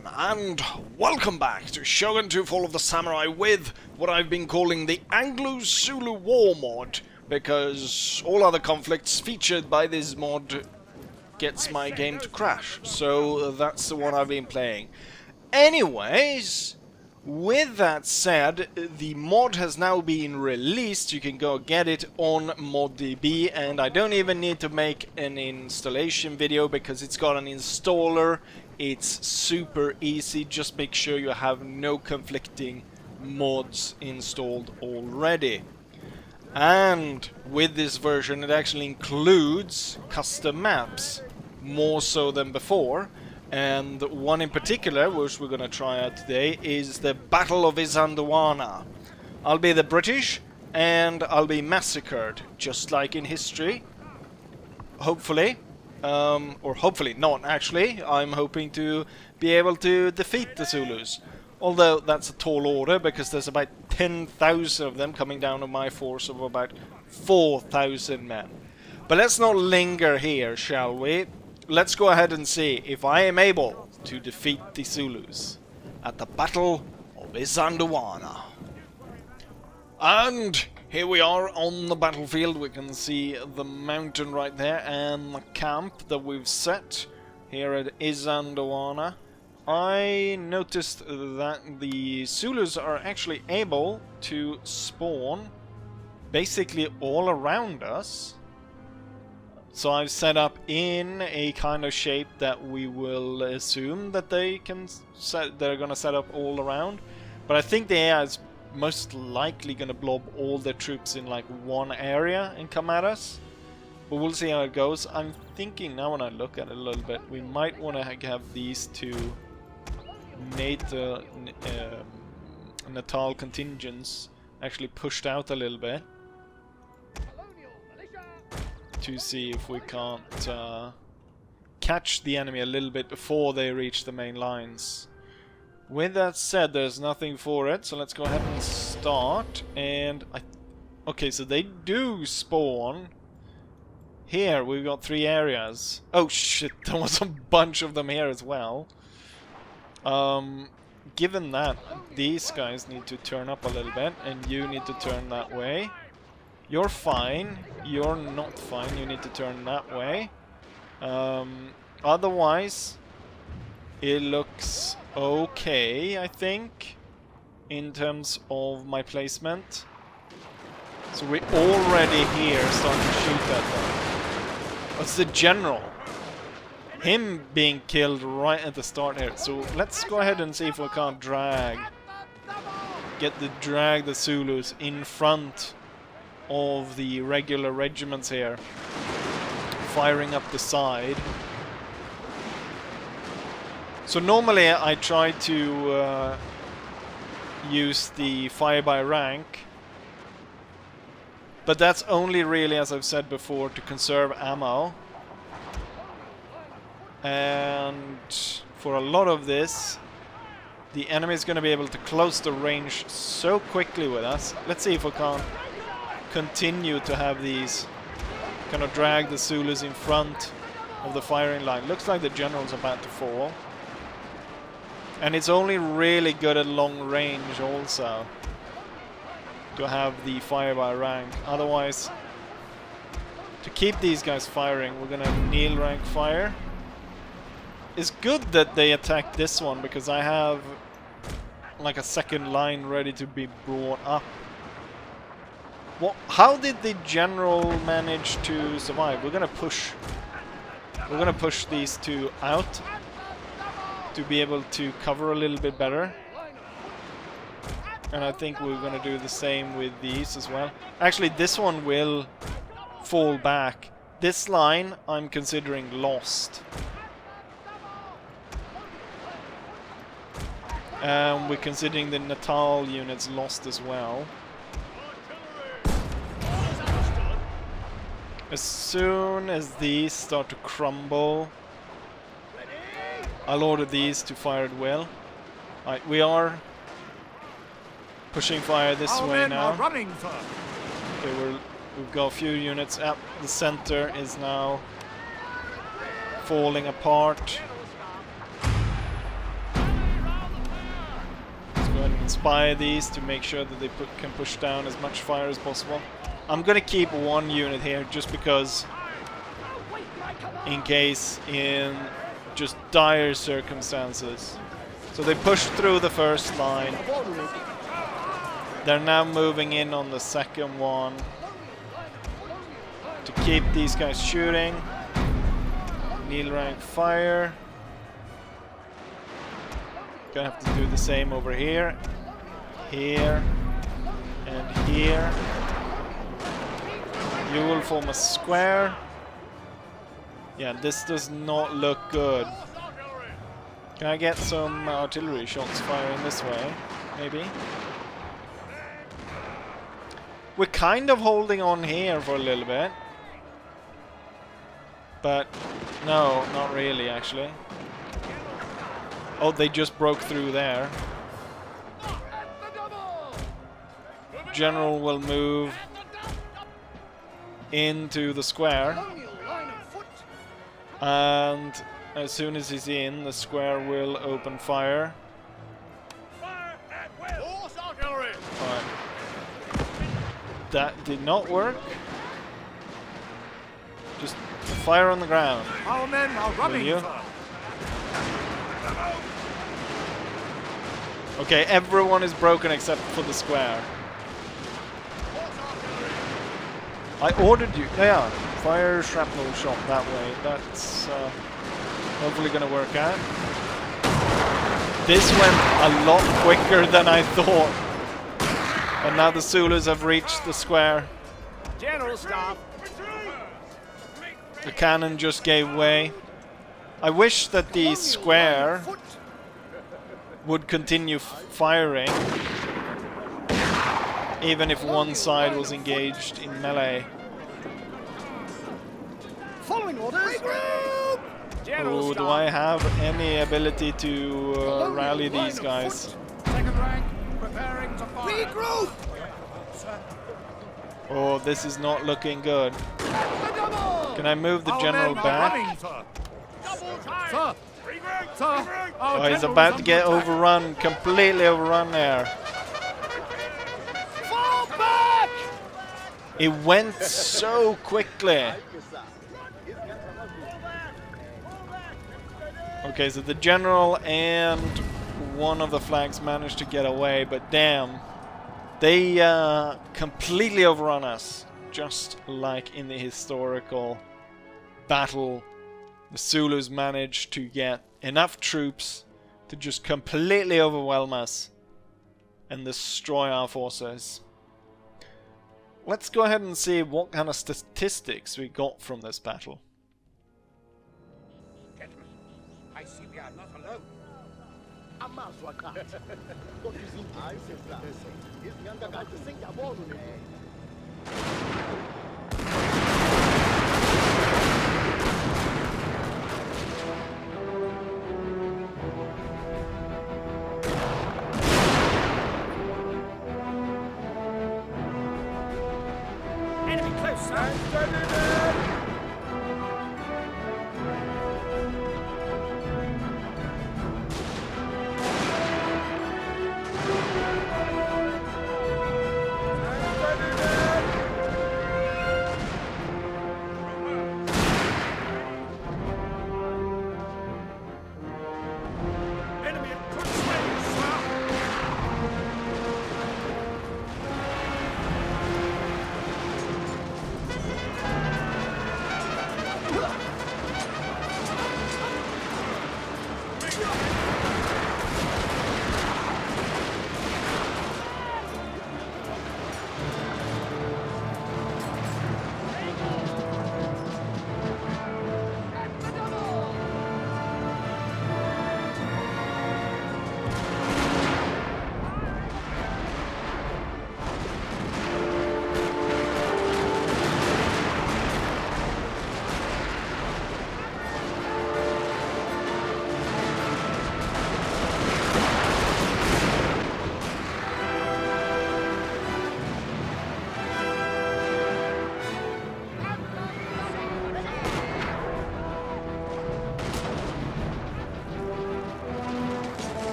everyone, and welcome back to Shogun 2 Fall of the Samurai with what I've been calling the Anglo-Zulu War mod, because all other conflicts featured by this mod gets my game to crash, so that's the one I've been playing. Anyways, with that said, the mod has now been released. You can go get it on ModDB, and I don't even need to make an installation video because it's got an installer. It's super easy. Just make sure you have no conflicting mods installed already. And with this version it actually includes custom maps, more so than before. And one in particular, which we're gonna try out today, is the Battle of Isandlwana. I'll be the British, and I'll be massacred, just like in history. Hopefully. Or hopefully not, actually. I'm hoping to be able to defeat the Zulus. Although that's a tall order, because there's about 10,000 of them coming down on my force of about 4,000 men. But let's not linger here, shall we? Let's go ahead and see if I am able to defeat the Zulus at the Battle of Isandlwana. And here we are on the battlefield. We can see the mountain right there and the camp that we've set here at Isandlwana. I noticed that the Zulus are actually able to spawn basically all around us. So I've set up in a kind of shape that we will assume that they're gonna set up all around. But I think the AI is most likely gonna blob all their troops in like one area and come at us. But we'll see how it goes. I'm thinking now when I look at it a little bit, we might want to have these two Natal contingents actually pushed out a little bit, to see if we can't catch the enemy a little bit before they reach the main lines. With that said, there's nothing for it, so let's go ahead and start. And okay, so they do spawn here. We've got 3 areas. Oh shit, there was a bunch of them here as well. Given that, these guys need to turn up a little bit, and you need to turn that way. You're fine. You're not fine. You need to turn that way. Otherwise, it looks okay, I think, in terms of my placement. So we're already here starting to shoot at them. What's the general? Him being killed right at the start here. So let's go ahead and see if we can't drag the Zulus in front of the regular regiments here, firing up the side. So normally I try to use the fire by rank, but that's only really, as I've said before, to conserve ammo. And for a lot of this, the enemy is going to be able to close the range so quickly with us. Let's see if we can't continue to have these kind of drag the Zulus in front of the firing line. Looks like the general's about to fall. And it's only really good at long range also to have the fire by rank. Otherwise, to keep these guys firing, we're gonna kneel rank fire. It's good that they attacked this one, because I have like a second line ready to be brought up. Well, how did the general manage to survive? We're gonna push these two out to be able to cover a little bit better. And I think we're gonna do the same with these as well. Actually, this one will fall back. This line I'm considering lost. We're considering the Natal units lost as well. As soon as these start to crumble, I'll order these to fire at will. Alright, we are pushing fire this way now. Okay, we've got a few units up. The center is now falling apart. inspire these to make sure that they can push down as much fire as possible. I'm gonna keep one unit here just because, in case in just dire circumstances. So they pushed through the first line. They're now moving in on the second one to keep these guys shooting. Needle rank fire. Gonna have to do the same over here, here, and here. You will form a square. Yeah, this does not look good. Can I get some artillery shots firing this way? Maybe. We're kind of holding on here for a little bit. But no, not really actually. Oh, they just broke through there. General will move into the square. And as soon as he's in, the square will open fire. Alright. That did not work. Just fire on the ground. Our men are running. You? Okay, everyone is broken except for the square. I ordered you. Yeah, fire shrapnel shot that way. That's hopefully gonna work out. This went a lot quicker than I thought. And now the Zulus have reached the square. General staff. The cannon just gave way. I wish that the square would continue firing, even if one side was engaged in melee. Following orders. Oh, do I have any ability to rally these guys? Second rank, preparing to fire. Regroup. Oh, this is not looking good. Can I move the general back? Sir. Sir. Oh, he's about to get overrun, completely overrun there. Fall back. It went so quickly. Okay, so the general and one of the flags managed to get away, but damn, they completely overrun us, just like in the historical battle. The Zulus managed to get enough troops to just completely overwhelm us and destroy our forces. Let's go ahead and see what kind of statistics we got from this battle. Gentlemen, I see we are not alone. Enemy close, sir.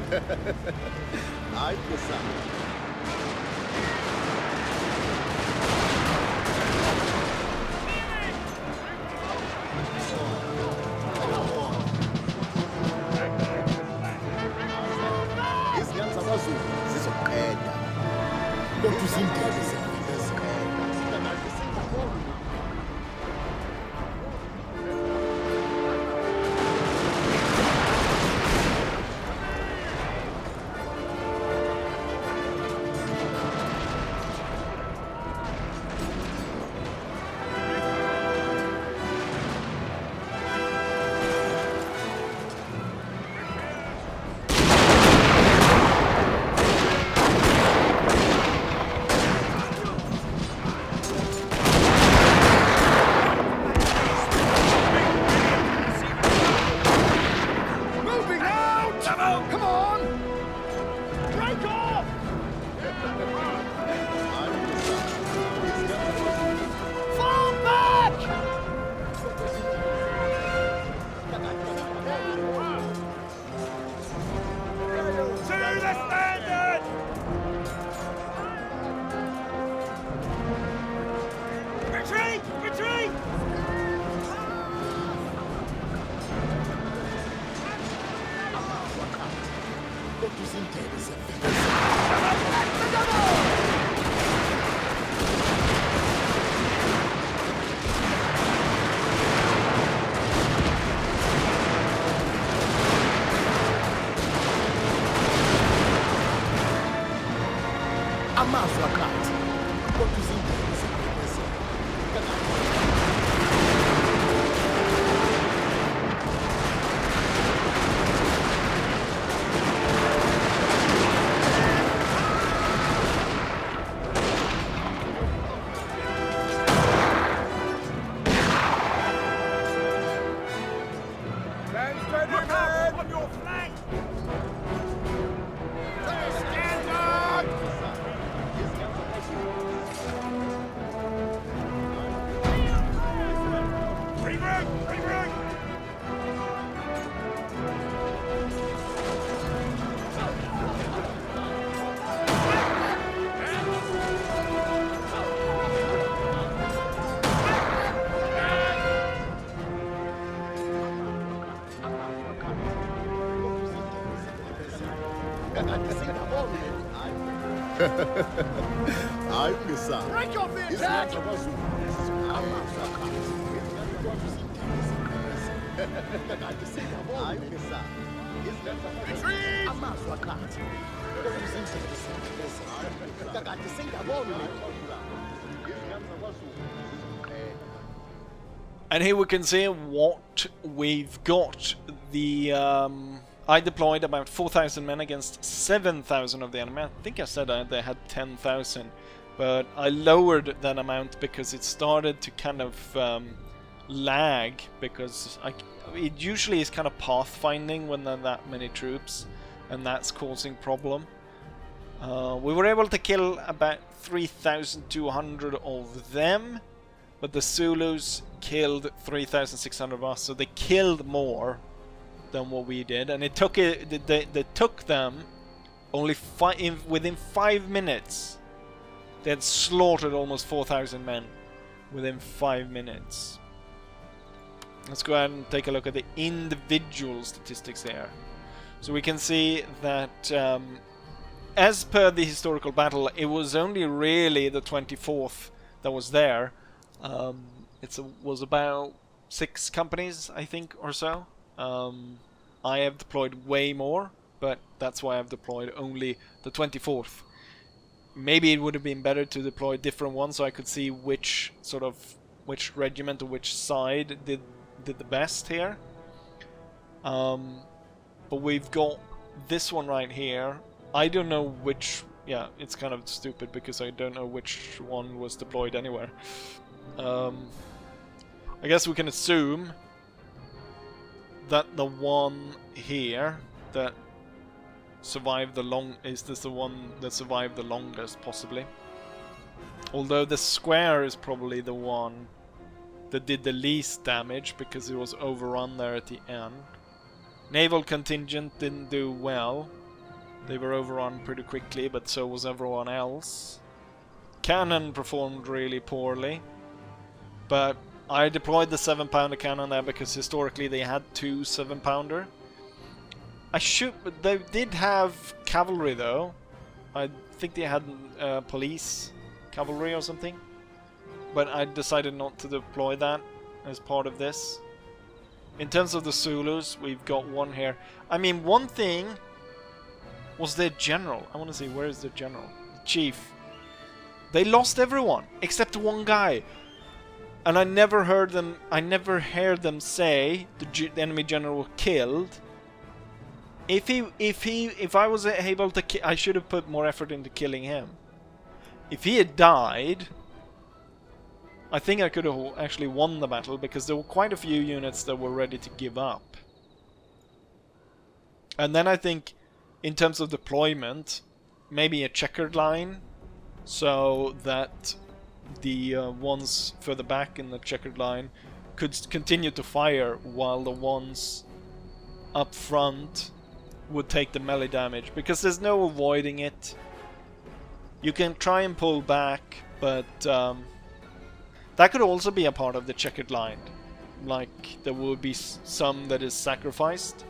I'm the sun. Izinyanga zamazulu zizoqeda. Kodwa izindebe zizoqeda. Moving out! Come on! Break off! Fall back! To the standard! Retreat! Retreat! Kodwa izindebe zizoqeda. Amazwi akhathi. Kodwa izindebe zizoqeda. Stand steady, man! On your flank! To the standard! Regroup! Regroup! I'm the sun. Break off the attack! Izinyanga zamazulu zizoqeda. Amazwi akhathi. Kodwa izindebe zizoqeda. I'm the sun. Izinyanga zamazulu. Retreat! Amazwi akhathi. Kodwa izindebe zizoqeda. Kakade singaboni le nto. Izinyanga zamazulu zizoqeda. And here we can see what we've got. The I deployed about 4,000 men against 7,000 of the enemy. I think I said they had 10,000, but I lowered that amount because it started to kind of lag, because it usually is kind of pathfinding when there are that many troops, and that's causing problem. We were able to kill about 3,200 of them, but the Zulus killed 3,600 of us, so they killed more than what we did, and it took they took them only within 5 minutes. They had slaughtered almost 4,000 men within 5 minutes. Let's go ahead and take a look at the individual statistics here. So we can see that as per the historical battle, it was only really the 24th that was there. It was about 6 companies, I think, or so. I have deployed way more, but that's why I've deployed only the 24th. Maybe it would have been better to deploy different ones so I could see which regiment or which side did the best here. But we've got this one right here. I don't know which. Yeah, it's kind of stupid because I don't know which one was deployed anywhere. I guess we can assume that the one here that survived the is this the one that survived the longest, possibly. Although the square is probably the one that did the least damage because it was overrun there at the end. Naval contingent didn't do well. They were overrun pretty quickly, but so was everyone else. Cannon performed really poorly, but I deployed the 7-pounder cannon there because historically they had 2 7-pounder. But they did have cavalry though. I think they had police cavalry or something, but I decided not to deploy that as part of this. In terms of the Zulus, we've got one here. I mean, one thing was their general. I want to see, where is the general? The chief. They lost everyone except one guy, and I never heard them say the enemy general was killed. If I was able to, I should have put more effort into killing him. If he had died, I think I could have actually won the battle, because there were quite a few units that were ready to give up. And then I think, in terms of deployment, maybe a checkered line, so that the ones further back in the checkered line could continue to fire while the ones up front would take the melee damage, because there's no avoiding it. You can try and pull back, but that could also be a part of the checkered line. Like, there will be some that is sacrificed,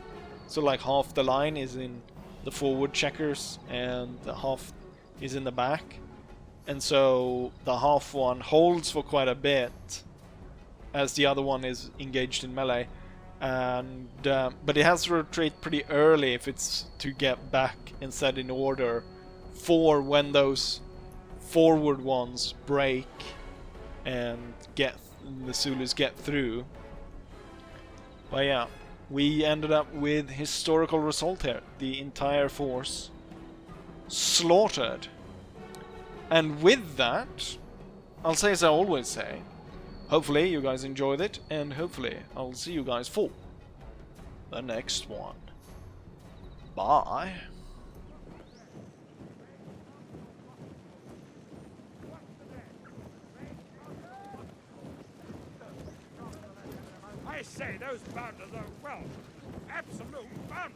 so like half the line is in the forward checkers and the half is in the back, and so the half one holds for quite a bit as the other one is engaged in melee, and but it has to retreat pretty early if it's to get back and set in order for when those forward ones break and the Zulus get through. But yeah, we ended up with historical result here. The entire force slaughtered. And with that, I'll say as I always say, hopefully you guys enjoyed it, and hopefully I'll see you guys for the next one. Bye. I say those bounders are well, absolute bounders.